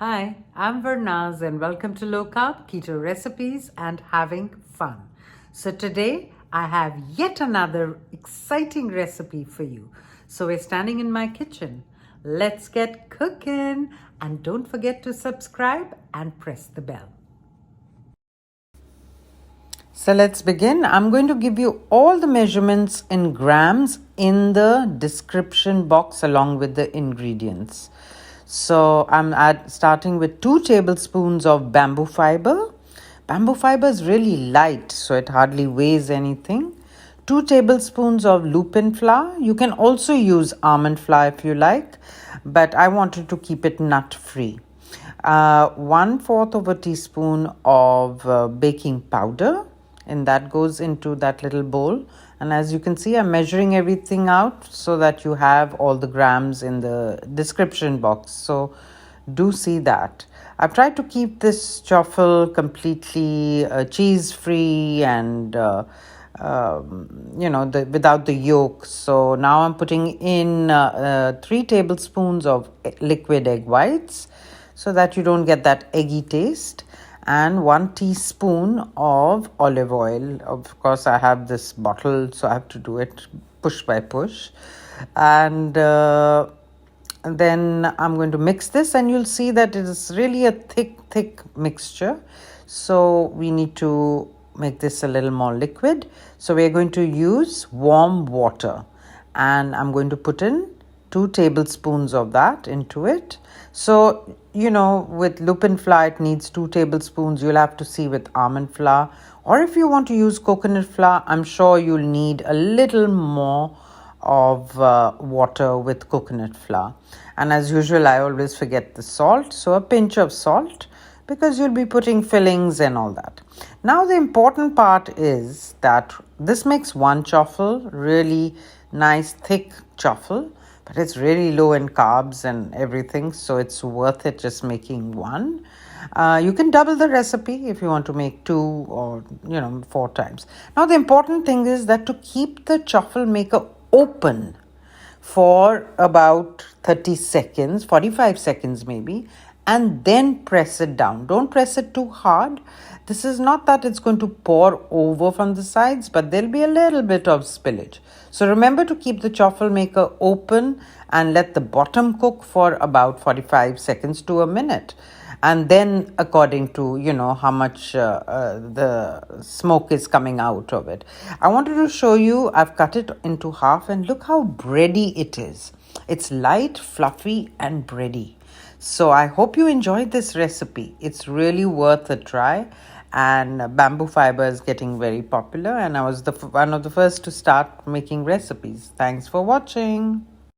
Hi, I'm Vernaz and welcome to Low Carb Keto Recipes and Having Fun. So today I have yet another exciting recipe for you. So we're standing in my kitchen. Let's get cooking and don't forget to subscribe and press the bell. So let's begin. I'm going to give you all the measurements in grams in the description box along with the ingredients. So I'm starting with 2 tablespoons of bamboo fiber. Bamboo fiber is really light, so it hardly weighs anything. 2 tablespoons of Lupin flour. You can also use almond flour if you like, but I wanted to keep it nut-free. 1/4 of a teaspoon of baking powder, and that goes into that little bowl. And as you can see, I'm measuring everything out so that you have all the grams in the description box. So do see that. I've tried to keep this chaffle completely cheese free and without the yolk. So now I'm putting in 3 tablespoons of liquid egg whites so that you don't get that eggy taste, and 1 teaspoon of olive oil. Of course, I have this bottle, so I have to do it push by push. And then I'm going to mix this, and you'll see that it is really a thick mixture. So we need to make this a little more liquid. So we're going to use warm water, and I'm going to put in 2 tablespoons of that into it. So, with Lupin flour, it needs 2 tablespoons. You'll have to see with almond flour. Or if you want to use coconut flour, I'm sure you'll need a little more of water with coconut flour. And as usual, I always forget the salt. So a pinch of salt, because you'll be putting fillings and all that. Now the important part is that this makes one chaffle, really nice thick chaffle, but it's really low in carbs and everything, so it's worth it just making one. You can double the recipe if you want to make 2 or 4 times. Now the important thing is that to keep the chaffle maker open for about 30 seconds, 45 seconds maybe, and then press it down. Don't press it too hard. This is not that it's going to pour over from the sides, but there'll be a little bit of spillage. So remember to keep the chaffle maker open and let the bottom cook for about 45 seconds to a minute. And then according to, how much the smoke is coming out of it. I wanted to show you, I've cut it into half, and look how bready it is. It's light, fluffy, and bready. So I hope you enjoyed this recipe. It's really worth a try. And bamboo fiber is getting very popular, and I was one of the first to start making recipes. Thanks for watching.